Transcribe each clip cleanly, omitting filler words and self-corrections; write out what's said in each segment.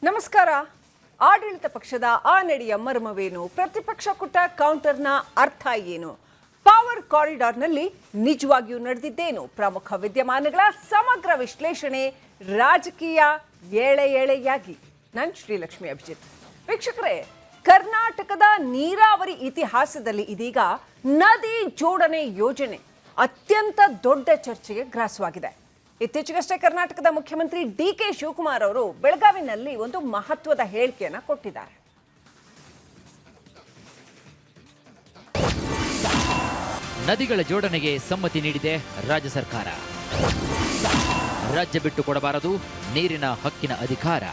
ನಮಸ್ಕಾರ. ಆಡಳಿತ ಪಕ್ಷದ ಆ ನಡೆಯ ಮರ್ಮವೇನು? ಪ್ರತಿಪಕ್ಷ ಕೊಟ್ಟ ಕೌಂಟರ್ನ ಅರ್ಥ ಏನು? ಪವರ್ ಕಾರಿಡಾರ್ನಲ್ಲಿ ನಿಜವಾಗಿಯೂ ನಡೆದಿದ್ದೇನು? ಪ್ರಮುಖ ವಿದ್ಯಮಾನಗಳ ಸಮಗ್ರ ವಿಶ್ಲೇಷಣೆ, ರಾಜಕೀಯ ಎಳೆ ಎಳೆಯಾಗಿ. ನಾನು ಶ್ರೀಲಕ್ಷ್ಮಿ ಅಭಿಜಿತ್. ವೀಕ್ಷಕರೇ, ಕರ್ನಾಟಕದ ನೀರಾವರಿ ಇತಿಹಾಸದಲ್ಲಿ ಇದೀಗ ನದಿ ಜೋಡಣೆ ಯೋಜನೆ ಅತ್ಯಂತ ದೊಡ್ಡ ಚರ್ಚೆಗೆ ಗ್ರಾಸವಾಗಿದೆ. ಇತ್ತೀಚೆಗಷ್ಟೇ ಕರ್ನಾಟಕದ ಮುಖ್ಯಮಂತ್ರಿ ಡಿ.ಕೆ. ಶಿವಕುಮಾರ್ ಅವರು ಬೆಳಗಾವಿನಲ್ಲಿ ಒಂದು ಮಹತ್ವದ ಹೇಳಿಕೆಯನ್ನು ಕೊಟ್ಟಿದ್ದಾರೆ. ನದಿಗಳ ಜೋಡಣೆಗೆ ಸಮ್ಮತಿ ನೀಡಿದೆ ರಾಜ್ಯ ಸರ್ಕಾರ. ರಾಜ್ಯ ಬಿಟ್ಟು ಕೊಡಬಾರದು ನೀರಿನ ಹಕ್ಕಿನ ಅಧಿಕಾರ.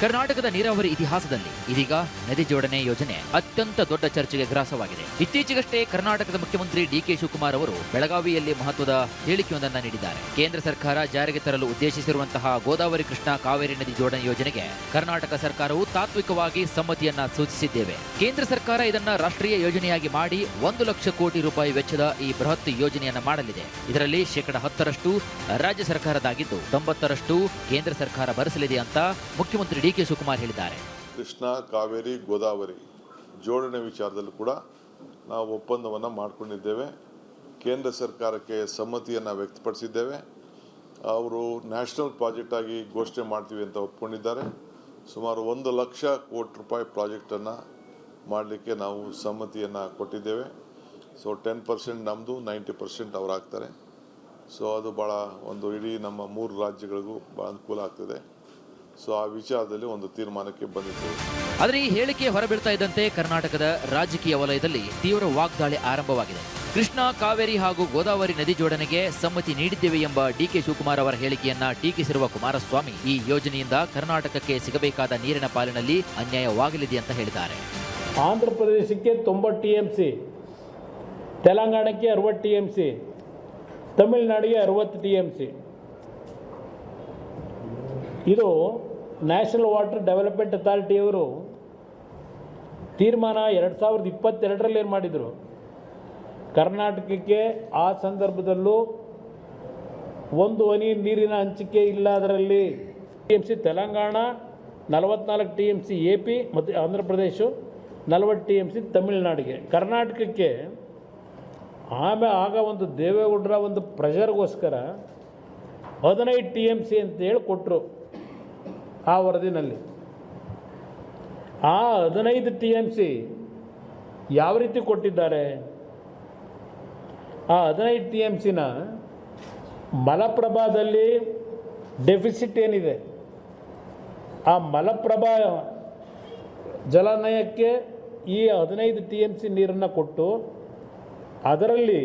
ಕರ್ನಾಟಕದ ನೀರಾವರಿ ಇತಿಹಾಸದಲ್ಲಿ ಇದೀಗ ನದಿ ಜೋಡಣೆ ಯೋಜನೆ ಅತ್ಯಂತ ದೊಡ್ಡ ಚರ್ಚೆಗೆ ಗ್ರಾಸವಾಗಿದೆ. ಇತ್ತೀಚೆಗಷ್ಟೇ ಕರ್ನಾಟಕದ ಮುಖ್ಯಮಂತ್ರಿ ಡಿ.ಕೆ. ಶಿವಕುಮಾರ್ ಅವರು ಬೆಳಗಾವಿಯಲ್ಲಿ ಮಹತ್ವದ ಹೇಳಿಕೆಯೊಂದನ್ನು ನೀಡಿದ್ದಾರೆ. ಕೇಂದ್ರ ಸರ್ಕಾರ ಜಾರಿಗೆ ತರಲು ಉದ್ದೇಶಿಸಿರುವಂತಹ ಗೋದಾವರಿ ಕೃಷ್ಣಾ ಕಾವೇರಿ ನದಿ ಜೋಡಣೆ ಯೋಜನೆಗೆ ಕರ್ನಾಟಕ ಸರ್ಕಾರವು ತಾತ್ವಿಕವಾಗಿ ಸಮ್ಮತಿಯನ್ನ ಸೂಚಿಸಿದ್ದೇವೆ. ಕೇಂದ್ರ ಸರ್ಕಾರ ಇದನ್ನ ರಾಷ್ಟ್ರೀಯ ಯೋಜನೆಯಾಗಿ ಮಾಡಿ 1 ಲಕ್ಷ ಕೋಟಿ ರೂಪಾಯಿ ವೆಚ್ಚದ ಈ ಬೃಹತ್ ಯೋಜನೆಯನ್ನ ಮಾಡಲಿದೆ. ಇದರಲ್ಲಿ 10% ರಾಜ್ಯ ಸರ್ಕಾರದಾಗಿದ್ದು 90% ಕೇಂದ್ರ ಸರ್ಕಾರ ಭರಿಸಲಿದೆ ಅಂತ ಮುಖ್ಯಮಂತ್ರಿ ಡಿ.ಕೆ. ಶಿವಕುಮಾರ್ ಹೇಳಿದ್ದಾರೆ. ಕೃಷ್ಣಾ ಕಾವೇರಿ ಗೋದಾವರಿ ಜೋಡಣೆ ವಿಚಾರದಲ್ಲೂ ಕೂಡ ನಾವು ಒಪ್ಪಂದವನ್ನು ಮಾಡಿಕೊಂಡಿದ್ದೇವೆ. ಕೇಂದ್ರ ಸರ್ಕಾರಕ್ಕೆ ಸಮ್ಮತಿಯನ್ನು ವ್ಯಕ್ತಪಡಿಸಿದ್ದೇವೆ. ಅವರು ನ್ಯಾಷನಲ್ ಪ್ರಾಜೆಕ್ಟ್ ಆಗಿ ಘೋಷಣೆ ಮಾಡ್ತೀವಿ ಅಂತ ಒಪ್ಕೊಂಡಿದ್ದಾರೆ. ಸುಮಾರು 1 ಲಕ್ಷ ಕೋಟಿ ರೂಪಾಯಿ ಪ್ರಾಜೆಕ್ಟನ್ನು ಮಾಡಲಿಕ್ಕೆ ನಾವು ಸಮ್ಮತಿಯನ್ನು ಕೊಟ್ಟಿದ್ದೇವೆ. ಸೊ 10% ನಮ್ಮದು, 90% ಅವ್ರು ಹಾಕ್ತಾರೆ. ಸೊ ಅದು ಭಾಳ ಒಂದು ಇಡೀ ನಮ್ಮ 3 ರಾಜ್ಯಗಳಿಗೂ ಭಾಳ ಅನುಕೂಲ ಆಗ್ತದೆ. ಸೊ ಆ ವಿಚಾರದಲ್ಲಿ ಒಂದು ತೀರ್ಮಾನಕ್ಕೆ ಬಂದಿತ್ತು. ಆದರೆ ಈ ಹೇಳಿಕೆ ಹೊರಬೀಳ್ತಾ ಇದ್ದಂತೆ ಕರ್ನಾಟಕದ ರಾಜಕೀಯ ವಲಯದಲ್ಲಿ ತೀವ್ರ ವಾಗ್ದಾಳಿ ಆರಂಭವಾಗಿದೆ. ಕೃಷ್ಣಾ ಕಾವೇರಿ ಹಾಗೂ ಗೋದಾವರಿ ನದಿ ಜೋಡಣೆಗೆ ಸಮ್ಮತಿ ನೀಡಿದ್ದೇವೆ ಎಂಬ ಡಿ.ಕೆ. ಶಿವಕುಮಾರ್ ಅವರ ಹೇಳಿಕೆಯನ್ನ ಟೀಕಿಸಿರುವ ಕುಮಾರಸ್ವಾಮಿ, ಈ ಯೋಜನೆಯಿಂದ ಕರ್ನಾಟಕಕ್ಕೆ ಸಿಗಬೇಕಾದ ನೀರಿನ ಪಾಲಿನಲ್ಲಿ ಅನ್ಯಾಯವಾಗಲಿದೆ ಅಂತ ಹೇಳಿದ್ದಾರೆ. ಆಂಧ್ರ ಪ್ರದೇಶಕ್ಕೆ 90 TMC, ತೆಲಂಗಾಣಕ್ಕೆ 60 TMC, ತಮಿಳುನಾಡಿಗೆ 60 TMC. ಇದು ನ್ಯಾಷನಲ್ ವಾಟರ್ ಡೆವಲಪ್ಮೆಂಟ್ ಅಥಾರಿಟಿಯವರು ತೀರ್ಮಾನ 2022ರಲ್ಲಿ ಏನು ಮಾಡಿದರು, ಕರ್ನಾಟಕಕ್ಕೆ ಆ ಸಂದರ್ಭದಲ್ಲೂ 1 ಹನಿ ನೀರಿನ ಹಂಚಿಕೆ ಇಲ್ಲ. ಅದರಲ್ಲಿ TMC ತೆಲಂಗಾಣ, 44 TMC AP ಮತ್ತು ಆಂಧ್ರ ಪ್ರದೇಶ, 40 TMC ತಮಿಳುನಾಡಿಗೆ. ಕರ್ನಾಟಕಕ್ಕೆ ಆಗ ಒಂದು ದೇವೇಗೌಡರ ಒಂದು ಪ್ರೆಷರ್ಗೋಸ್ಕರ 15 TMC ಅಂತೇಳಿ ಕೊಟ್ಟರು ಆ ವರದಿನಲ್ಲಿ. ಆ 15 TMC ಯಾವ ರೀತಿ ಕೊಟ್ಟಿದ್ದಾರೆ? ಆ 15 TMCನ ಮಲಪ್ರಭಾದಲ್ಲಿ ಡೆಫಿಸಿಟ್ ಏನಿದೆ, ಆ ಮಲಪ್ರಭಾ ಜಲಾನಯಕ್ಕೆ ಈ 15 TMC ನೀರನ್ನು ಕೊಟ್ಟು ಅದರಲ್ಲಿ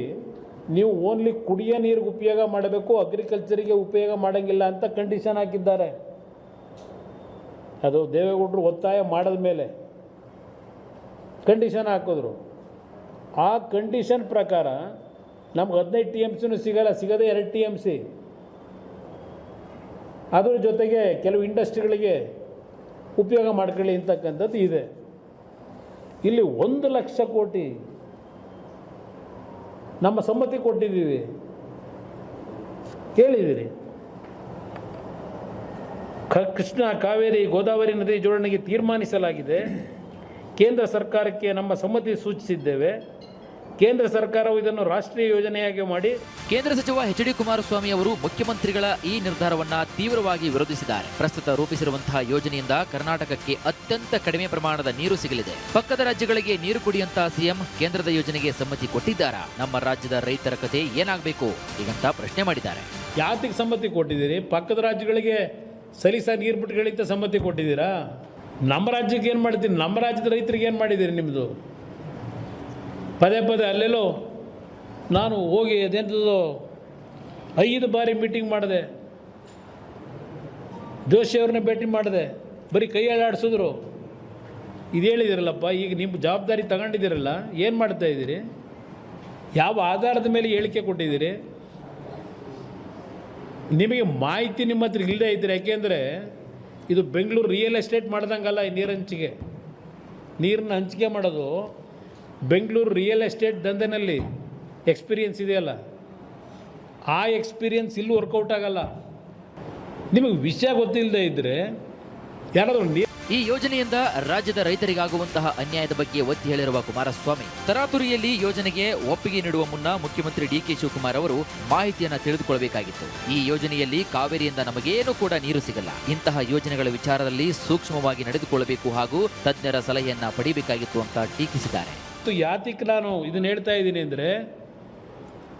ನೀವು ಓನ್ಲಿ ಕುಡಿಯೋ ನೀರಿಗೆ ಉಪಯೋಗ ಮಾಡಬೇಕು, ಅಗ್ರಿಕಲ್ಚರಿಗೆ ಉಪಯೋಗ ಮಾಡೋಂಗಿಲ್ಲ ಅಂತ ಕಂಡೀಷನ್ ಹಾಕಿದ್ದಾರೆ. ಅದು ದೇವೇಗೌಡರು ಒತ್ತಾಯ ಮಾಡಿದ ಮೇಲೆ ಕಂಡೀಷನ್ ಹಾಕಿದ್ರು. ಆ ಕಂಡೀಷನ್ ಪ್ರಕಾರ ನಮ್ಗೆ 15 TMCನೂ ಸಿಗದೆ 2 TMC. ಅದ್ರ ಜೊತೆಗೆ ಕೆಲವು ಇಂಡಸ್ಟ್ರಿಗಳಿಗೆ ಉಪಯೋಗ ಮಾಡ್ಕೊಳ್ಳಿ ಅಂತಕ್ಕಂಥದ್ದು ಇದೆ. ಇಲ್ಲಿ 1 ಲಕ್ಷ ಕೋಟಿ ನಮ್ಮ ಸಮ್ಮತಿ ಕೊಟ್ಟಿದ್ದೀವಿ, ಕೇಳಿದ್ದೀರಿ. ಕೃಷ್ಣಾ ಕಾವೇರಿ ಗೋದಾವರಿ ನದಿ ಜೋಡಣೆಗೆ ತೀರ್ಮಾನಿಸಲಾಗಿದೆ. ಕೇಂದ್ರ ಸರ್ಕಾರಕ್ಕೆ ನಮ್ಮ ಸಮ್ಮತಿ ಸೂಚಿಸಿದ್ದೇವೆ. ಕೇಂದ್ರ ಸರ್ಕಾರವು ಇದನ್ನು ರಾಷ್ಟ್ರೀಯ ಯೋಜನೆಯಾಗಿ ಮಾಡಿ. ಕೇಂದ್ರ ಸಚಿವ ಎಚ್.ಡಿ. ಕುಮಾರಸ್ವಾಮಿ ಅವರು ಮುಖ್ಯಮಂತ್ರಿಗಳ ಈ ನಿರ್ಧಾರವನ್ನ ತೀವ್ರವಾಗಿ ವಿರೋಧಿಸಿದ್ದಾರೆ. ಪ್ರಸ್ತುತ ರೂಪಿಸಿರುವಂತಹ ಯೋಜನೆಯಿಂದ ಕರ್ನಾಟಕಕ್ಕೆ ಅತ್ಯಂತ ಕಡಿಮೆ ಪ್ರಮಾಣದ ನೀರು ಸಿಗಲಿದೆ. ಪಕ್ಕದ ರಾಜ್ಯಗಳಿಗೆ ನೀರು ಕುಡಿಯುವಂತ ಸಿಎಂ ಕೇಂದ್ರದ ಯೋಜನೆಗೆ ಸಮ್ಮತಿ ಕೊಟ್ಟಿದ್ದಾರಾ? ನಮ್ಮ ರಾಜ್ಯದ ರೈತರ ಕತೆ ಏನಾಗಬೇಕು ಹೀಗಂತ ಪ್ರಶ್ನೆ ಮಾಡಿದ್ದಾರೆ. ಯಾತಿಗೆ ಸಮ್ಮತಿ ಕೊಟ್ಟಿದ್ದೀರಿ? ಪಕ್ಕದ ರಾಜ್ಯಗಳಿಗೆ ಸಲೀಸ ನೀರು ಬಿಟ್ಟುಗಳಿಂತ ಸಮ್ಮತಿ ಕೊಟ್ಟಿದ್ದೀರಾ? ನಮ್ಮ ರಾಜ್ಯಕ್ಕೆ ಏನು ಮಾಡ್ತೀರಿ? ನಮ್ಮ ರಾಜ್ಯದ ರೈತರಿಗೆ ಏನು ಮಾಡಿದ್ದೀರಿ? ನಿಮ್ಮದು ಪದೇ ಅಲ್ಲೆಲ್ಲೋ ನಾನು ಹೋಗಿ ಅದೆಂಥದ್ದು 5 ಬಾರಿ ಮೀಟಿಂಗ್ ಮಾಡಿದೆ, ಜೋಶಿಯವ್ರನ್ನ ಭೇಟಿ ಮಾಡಿದೆ, ಬರೀ ಕೈ ಆಡಿಸಿದ್ರು. ಇದು ಹೇಳಿದಿರಲ್ಲಪ್ಪ, ಈಗ ನಿಮ್ಮ ಜವಾಬ್ದಾರಿ ತಗೊಂಡಿದ್ದೀರಲ್ಲ, ಏನು ಮಾಡ್ತಾ ಇದ್ದೀರಿ? ಯಾವ ಆಧಾರದ ಮೇಲೆ ಹೇಳಿಕೆ ಕೊಟ್ಟಿದ್ದೀರಿ? ನಿಮಗೆ ಮಾಹಿತಿ ನಿಮ್ಮ ಹತ್ರ ಇಲ್ಲದೆ ಇದ್ದರೆ, ಯಾಕೆಂದರೆ ಇದು ಬೆಂಗಳೂರು ರಿಯಲ್ ಎಸ್ಟೇಟ್ ಮಾಡ್ದಂಗಲ್ಲ. ಈ ನೀರನ್ನ ಹಂಚಿಕೆ ಮಾಡೋದು ಬೆಂಗಳೂರು ರಿಯಲ್ ಎಸ್ಟೇಟ್ ದಂಧೆನಲ್ಲಿ ಎಕ್ಸ್ಪೀರಿಯನ್ಸ್ ಇದೆಯಲ್ಲ, ಆ ಎಕ್ಸ್ಪೀರಿಯನ್ಸ್ ಇಲ್ಲೂ ವರ್ಕೌಟ್ ಆಗಲ್ಲ. ನಿಮಗೆ ವಿಷಯ ಗೊತ್ತಿಲ್ಲದೆ ಇದ್ದರೆ ಯಾರಾದರೂ ಈ ಯೋಜನೆಯಿಂದ ರಾಜ್ಯದ ರೈತರಿಗಾಗುವಂತಹ ಅನ್ಯಾಯದ ಬಗ್ಗೆ ಒತ್ತಿ ಹೇಳಿರುವ ಕುಮಾರಸ್ವಾಮಿ ತರಾತುರಿಯಲ್ಲಿ ಯೋಜನೆಗೆ ಒಪ್ಪಿಗೆ ನೀಡುವ ಮುನ್ನ ಮುಖ್ಯಮಂತ್ರಿ ಡಿಕೆ ಶಿವಕುಮಾರ್ ಅವರು ಮಾಹಿತಿಯನ್ನ ತಿಳಿದುಕೊಳ್ಳಬೇಕಾಗಿತ್ತು. ಈ ಯೋಜನೆಯಲ್ಲಿ ಕಾವೇರಿಯಿಂದ ನಮಗೇನು ಕೂಡ ನೀರು ಸಿಗಲ್ಲ. ಇಂತಹ ಯೋಜನೆಗಳ ವಿಚಾರದಲ್ಲಿ ಸೂಕ್ಷ್ಮವಾಗಿ ನಡೆದುಕೊಳ್ಳಬೇಕು ಹಾಗೂ ತಜ್ಞರ ಸಲಹೆಯನ್ನ ಪಡೆಯಬೇಕಾಗಿತ್ತು ಅಂತ ಟೀಕಿಸಿದ್ದಾರೆ. ಯಾತಿಕ್ ನಾನು ಇದನ್ನ ಹೇಳ್ತಾ ಇದ್ದೀನಿ ಅಂದರೆ,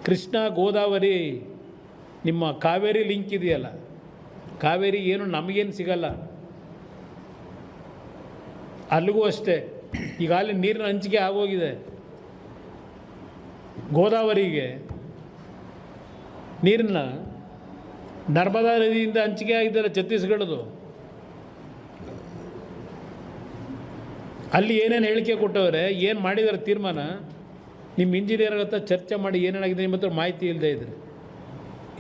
ಕೃಷ್ಣ ಗೋದಾವರಿ ನಿಮ್ಮ ಕಾವೇರಿ ಲಿಂಕ್ ಇದೆಯಲ್ಲ, ಕಾವೇರಿ ಏನು ನಮಗೇನು ಸಿಗಲ್ಲ. ಅಲ್ಲಿಗೂ ಅಷ್ಟೇ ಈಗ ಅಲ್ಲಿ ನೀರಿನ ಹಂಚಿಕೆ ಆಗೋಗಿದೆ. ಗೋದಾವರಿಗೆ ನೀರನ್ನ ನರ್ಮದಾ ನದಿಯಿಂದ ಹಂಚಿಕೆ ಆಗಿದ್ದಾರೆ ಛತ್ತೀಸ್ಗಢದು. ಅಲ್ಲಿ ಏನೇನು ಹೇಳಿಕೆ ಕೊಟ್ಟವ್ರೆ, ಏನು ಮಾಡಿದ್ದಾರೆ ತೀರ್ಮಾನ, ನಿಮ್ಮ ಇಂಜಿನಿಯರ್ ಹತ್ರ ಚರ್ಚೆ ಮಾಡಿ ಏನೇನಾಗಿದೆ ನಿಮ್ಮ ಹತ್ರ ಮಾಹಿತಿ ಇಲ್ಲದೆ ಇದ್ರೆ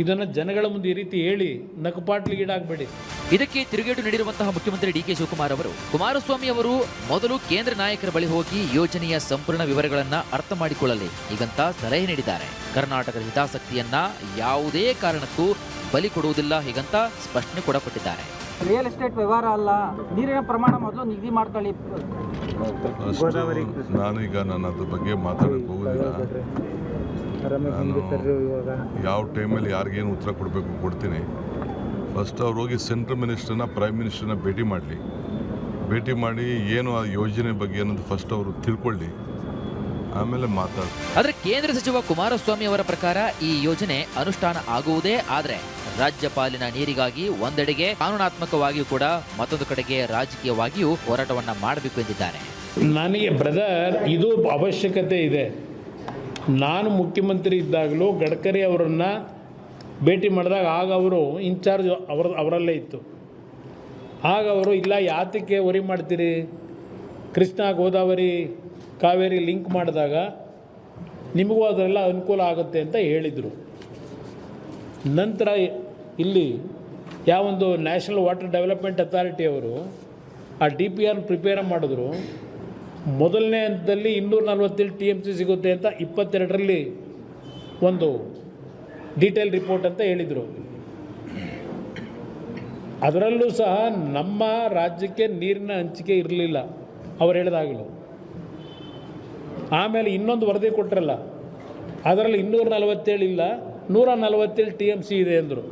ಇದನ್ನು ಜನಗಳ ಮುಂದೆ ಈ ರೀತಿ ಹೇಳಿ ನಕಪಾಟ್ಲಿಗೀಡಾಗಬೇಡಿ. ಇದಕ್ಕೆ ತಿರುಗೇಟು ನೀಡಿರುವಂತಹ ಮುಖ್ಯಮಂತ್ರಿ ಡಿಕೆ ಶಿವಕುಮಾರ್ ಅವರು ಕುಮಾರಸ್ವಾಮಿ ಅವರು ಮೊದಲು ಕೇಂದ್ರ ನಾಯಕರ ಬಳಿ ಹೋಗಿ ಯೋಜನೆಯ ಸಂಪೂರ್ಣ ವಿವರಗಳನ್ನ ಅರ್ಥ ಮಾಡಿಕೊಳ್ಳಲಿ ಹೀಗಂತ ಸಲಹೆ ನೀಡಿದ್ದಾರೆ. ಕರ್ನಾಟಕದ ಹಿತಾಸಕ್ತಿಯನ್ನ ಯಾವುದೇ ಕಾರಣಕ್ಕೂ ಬಲಿ ಕೊಡುವುದಿಲ್ಲ ಹೀಗಂತ ಸ್ಪಷ್ಟನೆ ಕೂಡ ಕೊಟ್ಟಿದ್ದಾರೆ. ರಿಯಲ್ ಎಸ್ಟೇಟ್ ವ್ಯವಹಾರ ಅಲ್ಲ, ನೀರಿನ ಪ್ರಮಾಣ ಮೊದಲು ನಿಗದಿ ಮಾಡ್ಕೊಳ್ಳಿ. ನಾನೀಗ ನನ್ನ ಅದ್ರ ಬಗ್ಗೆ ಮಾತಾಡಕ್ಕೆ ಹೋಗೋದಿಲ್ಲ. ನಾನು ಯಾವ ಟೈಮಲ್ಲಿ ಯಾರಿಗೇನು ಉತ್ತರ ಕೊಡಬೇಕು ಕೊಡ್ತೀನಿ. ಫಸ್ಟ್ ಅವ್ರು ಹೋಗಿ ಸೆಂಟ್ರಲ್ ಮಿನಿಸ್ಟರ್ನ ಪ್ರೈಮ್ ಮಿನಿಸ್ಟರ್ನ ಭೇಟಿ ಮಾಡಿ ಏನು ಆ ಯೋಜನೆ ಬಗ್ಗೆ ಅನ್ನೋದು ಫಸ್ಟ್ ಅವರು ತಿಳ್ಕೊಳ್ಳಿ, ಆಮೇಲೆ ಮಾತಾಡ್ತಾರೆ. ಆದರೆ ಕೇಂದ್ರ ಸಚಿವ ಕುಮಾರಸ್ವಾಮಿ ಅವರ ಪ್ರಕಾರ ಈ ಯೋಜನೆ ಅನುಷ್ಠಾನ ಆಗುವುದೇ ಆದರೆ ರಾಜ್ಯಪಾಲಿನ ನೀರಿಗಾಗಿ ಒಂದೆಡೆಗೆ ಕಾನೂನಾತ್ಮಕವಾಗಿಯೂ ಕೂಡ ಮತ್ತೊಂದು ಕಡೆಗೆ ರಾಜಕೀಯವಾಗಿಯೂ ಹೋರಾಟವನ್ನ ಮಾಡಬೇಕು ಎಂದಿದ್ದಾರೆ. ನನಗೆ ಬ್ರದರ್ ಇದು ಅವಶ್ಯಕತೆ ಇದೆ. ನಾನು ಮುಖ್ಯಮಂತ್ರಿ ಇದ್ದಾಗಲೂ ಗಡ್ಕರಿ ಅವರನ್ನು ಭೇಟಿ ಮಾಡಿದಾಗ ಆಗ ಅವರು ಇನ್ಚಾರ್ಜ್ ಅವರಲ್ಲೇ ಇತ್ತು. ಆಗ ಅವರು ಇಲ್ಲ ಯಾತಕ್ಕೆ ವರಿ ಮಾಡ್ತೀರಿ, ಕೃಷ್ಣ ಗೋದಾವರಿ ಕಾವೇರಿ ಲಿಂಕ್ ಮಾಡಿದಾಗ ನಿಮಗೂ ಅದೆಲ್ಲ ಅನುಕೂಲ ಆಗುತ್ತೆ ಅಂತ ಹೇಳಿದರು. ನಂತರ ಇಲ್ಲಿ ಯಾವೊಂದು ನ್ಯಾಷನಲ್ ವಾಟರ್ ಡೆವಲಪ್ಮೆಂಟ್ ಅಥಾರಿಟಿ ಅವರು ಆ DPR ಪ್ರಿಪೇರ್ ಮಾಡಿದ್ರು. ಮೊದಲನೇ ಹಂತದಲ್ಲಿ 247 TMC ಸಿಗುತ್ತೆ ಅಂತ 22ರಲ್ಲಿ ಒಂದು ಡೀಟೇಲ್ ರಿಪೋರ್ಟ್ ಅಂತ ಹೇಳಿದರು. ಅದರಲ್ಲೂ ಸಹ ನಮ್ಮ ರಾಜ್ಯಕ್ಕೆ ನೀರಿನ ಹಂಚಿಕೆ ಇರಲಿಲ್ಲ ಅವ್ರು ಹೇಳಿದಾಗಲೂ. ಆಮೇಲೆ ಇನ್ನೊಂದು ವರದಿ ಕೊಟ್ಟರಲ್ಲ, ಅದರಲ್ಲಿ 247 ಇಲ್ಲ 147 TMC ಇದೆ ಅಂದರು.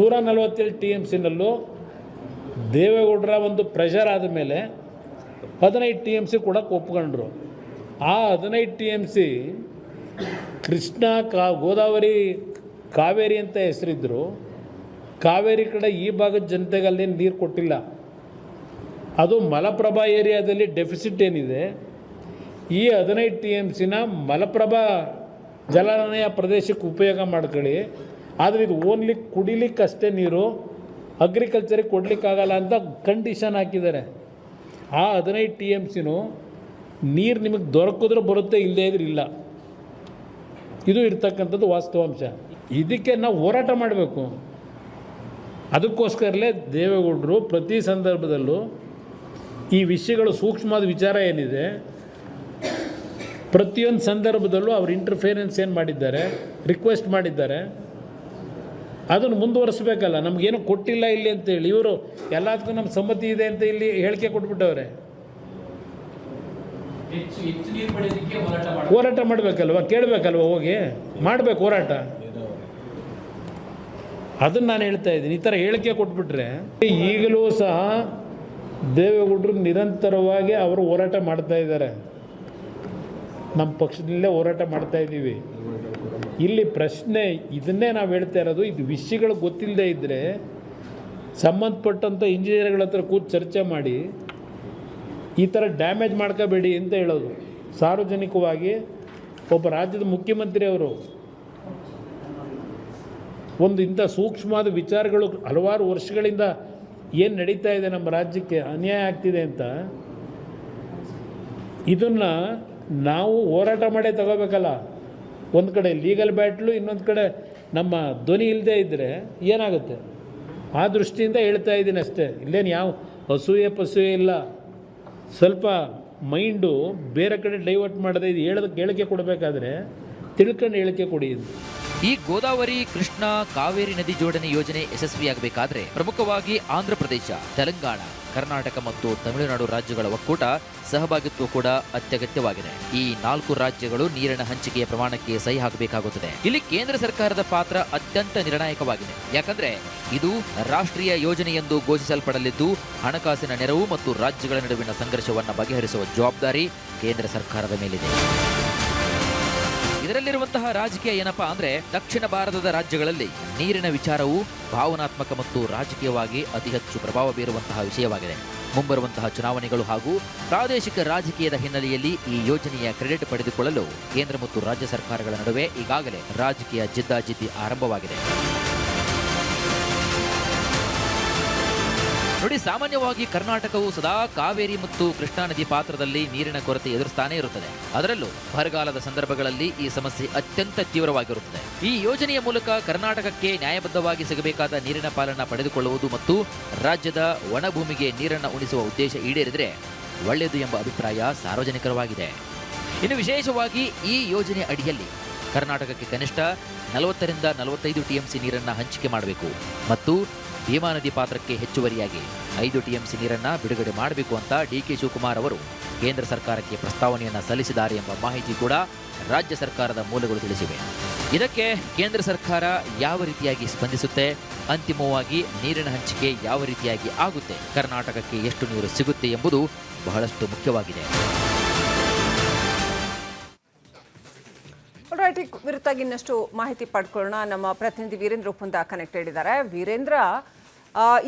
147 TMCನಲ್ಲೂ ದೇವೇಗೌಡರ ಒಂದು ಪ್ರೆಷರ್ ಆದ ಮೇಲೆ 15 TMC ಕೊಡೋಕ್ಕೆ ಒಪ್ಕೊಂಡ್ರು. ಆ 15 TMC ಕೃಷ್ಣ ಗೋದಾವರಿ ಕಾವೇರಿ ಅಂತ ಹೆಸರಿದ್ದರು. ಕಾವೇರಿ ಕಡೆ ಈ ಭಾಗದ ಜನತೆಗೆ ಅಲ್ಲೇನು ನೀರು ಕೊಟ್ಟಿಲ್ಲ. ಅದು ಮಲಪ್ರಭಾ ಏರಿಯಾದಲ್ಲಿ ಡೆಫಿಸಿಟ್ ಏನಿದೆ, ಈ 15 TMCನ ಮಲಪ್ರಭಾ ಜಲಾನಯ ಪ್ರದೇಶಕ್ಕೆ ಉಪಯೋಗ ಮಾಡ್ಕೊಳ್ಳಿ. ಆದರೆ ಇದು ಓನ್ಲಿ ಕುಡಿಲಿಕ್ಕೆ ಅಷ್ಟೇ ನೀರು, ಅಗ್ರಿಕಲ್ಚರಿಗೆ ಕೊಡಲಿಕ್ಕಾಗಲ್ಲ ಅಂತ ಕಂಡೀಷನ್ ಹಾಕಿದ್ದಾರೆ. ಆ 15 TMCನೂ ನೀರು ನಿಮಗೆ ದೊರಕಿದ್ರೆ ಬರುತ್ತೆ, ಇಲ್ಲದೇ ಇದ್ರೆ ಇಲ್ಲ. ಇದು ಇರ್ತಕ್ಕಂಥದ್ದು ವಾಸ್ತವಾಂಶ. ಇದಕ್ಕೆ ನಾವು ಹೋರಾಟ ಮಾಡಬೇಕು. ಅದಕ್ಕೋಸ್ಕರಲೇ ದೇವೇಗೌಡರು ಪ್ರತಿ ಸಂದರ್ಭದಲ್ಲೂ ಈ ವಿಷಯಗಳು ಸೂಕ್ಷ್ಮವಾದ ವಿಚಾರ ಏನಿದೆ ಪ್ರತಿಯೊಂದು ಸಂದರ್ಭದಲ್ಲೂ ಅವ್ರು ಇಂಟರ್ಫಿಯರೆನ್ಸ್ ಏನು ಮಾಡಿದ್ದಾರೆ, ರಿಕ್ವೆಸ್ಟ್ ಮಾಡಿದ್ದಾರೆ, ಅದನ್ನು ಮುಂದುವರಿಸಬೇಕಲ್ಲ. ನಮಗೇನು ಕೊಟ್ಟಿಲ್ಲ ಇಲ್ಲಿ ಅಂತೇಳಿ ಇವರು ಎಲ್ಲದಕ್ಕೂ ನಮ್ಮ ಸಮ್ಮತಿ ಇದೆ ಅಂತ ಇಲ್ಲಿ ಹೇಳಿಕೆ ಕೊಟ್ಬಿಟ್ಟವ್ರೆ. ಹೋರಾಟ ಮಾಡಬೇಕಲ್ವ, ಕೇಳಬೇಕಲ್ವ, ಹೋಗಿ ಮಾಡಬೇಕು ಹೋರಾಟ. ಅದನ್ನು ನಾನು ಹೇಳ್ತಾ ಇದ್ದೀನಿ. ಈ ಥರ ಹೇಳಿಕೆ ಕೊಟ್ಬಿಟ್ರೆ ಈಗಲೂ ಸಹ ದೇವೇಗೌಡರು ನಿರಂತರವಾಗಿ ಅವರು ಹೋರಾಟ ಮಾಡ್ತಾ ಇದ್ದಾರೆ. ನಮ್ಮ ಪಕ್ಷದಲ್ಲೇ ಹೋರಾಟ ಮಾಡ್ತಾ ಇದ್ದೀವಿ. ಇಲ್ಲಿ ಪ್ರಶ್ನೆ ಇದನ್ನೇ ನಾವು ಹೇಳ್ತಾ ಇರೋದು, ಇದು ವಿಷಯಗಳು ಗೊತ್ತಿಲ್ಲದೆ ಇದ್ದರೆ ಸಂಬಂಧಪಟ್ಟಂಥ ಇಂಜಿನಿಯರ್ಗಳ ಹತ್ರ ಕೂತು ಚರ್ಚೆ ಮಾಡಿ ಈ ಥರ ಡ್ಯಾಮೇಜ್ ಮಾಡ್ಕೋಬೇಡಿ ಅಂತ ಹೇಳೋದು. ಸಾರ್ವಜನಿಕವಾಗಿ ಒಬ್ಬ ರಾಜ್ಯದ ಮುಖ್ಯಮಂತ್ರಿ ಅವರು ಒಂದು ಇಂಥ ಸೂಕ್ಷ್ಮವಾದ ವಿಚಾರಗಳು ಹಲವಾರು ವರ್ಷಗಳಿಂದ ಏನು ನಡೀತಾ ಇದೆ, ನಮ್ಮ ರಾಜ್ಯಕ್ಕೆ ಅನ್ಯಾಯ ಆಗ್ತಿದೆ ಅಂತ, ಇದನ್ನು ನಾವು ಹೋರಾಟ ಮಾಡೇ ತಗೋಬೇಕಲ್ಲ. ಒಂದು ಕಡೆ ಲೀಗಲ್ ಬ್ಯಾಟ್ಲು, ಇನ್ನೊಂದು ಕಡೆ ನಮ್ಮ ಧ್ವನಿ ಇಲ್ಲದೆ ಇದ್ದರೆ ಏನಾಗುತ್ತೆ? ಆ ದೃಷ್ಟಿಯಿಂದ ಹೇಳ್ತಾ ಇದ್ದೀನಿ ಅಷ್ಟೇ. ಇಲ್ಲೇನು ಯಾವ ಅಸೂಯೆ ಇಲ್ಲ. ಸ್ವಲ್ಪ ಮೈಂಡು ಬೇರೆ ಕಡೆ ಡೈವರ್ಟ್ ಮಾಡದೆ ಇದು ಹೇಳಿಕೆ ಕೊಡಬೇಕಾದ್ರೆ ತಿಳ್ಕೊಂಡು ಹೇಳಿಕೆ ಕೊಡಿ. ಇದು ಈ ಗೋದಾವರಿ ಕೃಷ್ಣ ಕಾವೇರಿ ನದಿ ಜೋಡಣೆ ಯೋಜನೆ ಯಶಸ್ವಿಯಾಗಬೇಕಾದ್ರೆ ಪ್ರಮುಖವಾಗಿ ಆಂಧ್ರ ಪ್ರದೇಶ, ತೆಲಂಗಾಣ, ಕರ್ನಾಟಕ ಮತ್ತು ತಮಿಳುನಾಡು ರಾಜ್ಯಗಳ ಒಕ್ಕೂಟ ಸಹಭಾಗಿತ್ವ ಕೂಡ ಅತ್ಯಗತ್ಯವಾಗಿದೆ. ಈ 4 ರಾಜ್ಯಗಳು ನೀರಿನ ಹಂಚಿಕೆಯ ಪ್ರಮಾಣಕ್ಕೆ ಸಹಿ ಹಾಕಬೇಕಾಗುತ್ತದೆ. ಇಲ್ಲಿ ಕೇಂದ್ರ ಸರ್ಕಾರದ ಪಾತ್ರ ಅತ್ಯಂತ ನಿರ್ಣಾಯಕವಾಗಿದೆ. ಯಾಕಂದ್ರೆ ಇದು ರಾಷ್ಟ್ರೀಯ ಯೋಜನೆ ಎಂದು ಘೋಷಿಸಲ್ಪಡಲಿದ್ದು ಹಣಕಾಸಿನ ನೆರವು ಮತ್ತು ರಾಜ್ಯಗಳ ನಡುವಿನ ಸಂಘರ್ಷವನ್ನು ಬಗೆಹರಿಸುವ ಜವಾಬ್ದಾರಿ ಕೇಂದ್ರ ಸರ್ಕಾರದ ಮೇಲಿದೆ. ಇದರಲ್ಲಿರುವಂತಹ ರಾಜಕೀಯ ಏನಪ್ಪಾ ಅಂದ್ರೆ ದಕ್ಷಿಣ ಭಾರತದ ರಾಜ್ಯಗಳಲ್ಲಿ ನೀರಿನ ವಿಚಾರವು ಭಾವನಾತ್ಮಕ ಮತ್ತು ರಾಜಕೀಯವಾಗಿ ಅತಿ ಹೆಚ್ಚು ಪ್ರಭಾವ ಬೀರುವಂತಹ ವಿಷಯವಾಗಿದೆ. ಮುಂಬರುವಂತಹ ಚುನಾವಣೆಗಳು ಹಾಗೂ ಪ್ರಾದೇಶಿಕ ರಾಜಕೀಯದ ಹಿನ್ನೆಲೆಯಲ್ಲಿ ಈ ಯೋಜನೆಯ ಕ್ರೆಡಿಟ್ ಪಡೆದುಕೊಳ್ಳಲು ಕೇಂದ್ರ ಮತ್ತು ರಾಜ್ಯ ಸರ್ಕಾರಗಳ ನಡುವೆ ಈಗಾಗಲೇ ರಾಜಕೀಯ ಜಿದ್ದಾಜಿದ್ದಿ ಆರಂಭವಾಗಿದೆ. ನೋಡಿ, ಸಾಮಾನ್ಯವಾಗಿ ಕರ್ನಾಟಕವು ಸದಾ ಕಾವೇರಿ ಮತ್ತು ಕೃಷ್ಣಾ ನದಿ ಪಾತ್ರದಲ್ಲಿ ನೀರಿನ ಕೊರತೆ ಎದುರಿಸ್ತಾನೆ ಇರುತ್ತದೆ. ಅದರಲ್ಲೂ ಬರಗಾಲದ ಸಂದರ್ಭಗಳಲ್ಲಿ ಈ ಸಮಸ್ಯೆ ಅತ್ಯಂತ ತೀವ್ರವಾಗಿರುತ್ತದೆ. ಈ ಯೋಜನೆಯ ಮೂಲಕ ಕರ್ನಾಟಕಕ್ಕೆ ನ್ಯಾಯಬದ್ಧವಾಗಿ ಸಿಗಬೇಕಾದ ನೀರಿನ ಪಾಲನ್ನ ಪಡೆದುಕೊಳ್ಳುವುದು ಮತ್ತು ರಾಜ್ಯದ ಒಣಭೂಮಿಗೆ ನೀರನ್ನು ಉಣಿಸುವ ಉದ್ದೇಶ ಈಡೇರಿದರೆ ಒಳ್ಳೆಯದು ಎಂಬ ಅಭಿಪ್ರಾಯ ಸಾರ್ವಜನಿಕರವಾಗಿದೆ. ಇನ್ನು ವಿಶೇಷವಾಗಿ ಈ ಯೋಜನೆ ಅಡಿಯಲ್ಲಿ ಕರ್ನಾಟಕಕ್ಕೆ ಕನಿಷ್ಠ 40ರಿಂದ 45 ಟಿಎಂಸಿ ನೀರನ್ನು ಹಂಚಿಕೆ ಮಾಡಬೇಕು ಮತ್ತು ಭೀಮಾ ನದಿ ಪಾತ್ರಕ್ಕೆ ಹೆಚ್ಚುವರಿಯಾಗಿ 5 ಟಿಎಂಸಿ ನೀರನ್ನ ಬಿಡುಗಡೆ ಮಾಡಬೇಕು ಅಂತ ಡಿಕೆ ಶಿವಕುಮಾರ್ ಅವರು ಕೇಂದ್ರ ಸರ್ಕಾರಕ್ಕೆ ಪ್ರಸ್ತಾವನೆಯನ್ನ ಸಲ್ಲಿಸಿದ್ದಾರೆ ಎಂಬ ಮಾಹಿತಿ ಕೂಡ ರಾಜ್ಯ ಸರ್ಕಾರದ ಮೂಲಗಳು ತಿಳಿಸಿವೆ. ಇದಕ್ಕೆ ಕೇಂದ್ರ ಸರ್ಕಾರ ಯಾವ ರೀತಿಯಾಗಿ ಸ್ಪಂದಿಸುತ್ತೆ, ಅಂತಿಮವಾಗಿ ನೀರಿನ ಹಂಚಿಕೆ ಯಾವ ರೀತಿಯಾಗಿ ಆಗುತ್ತೆ, ಕರ್ನಾಟಕಕ್ಕೆ ಎಷ್ಟು ನೀರು ಸಿಗುತ್ತೆ ಎಂಬುದು ಬಹಳಷ್ಟು ಮುಖ್ಯವಾಗಿದೆ. ವಿರುದ್ಧ ಇನ್ನಷ್ಟು ಮಾಹಿತಿ ಪಡ್ಕೊಳ್ಳೋಣ. ನಮ್ಮ ಪ್ರತಿನಿಧಿ ವೀರೇಂದ್ರ ಉಪ್ಪುಂದ ಕನೆಕ್ಟೆಡ್ ಇದ್ದಾರೆ. ವೀರೇಂದ್ರ,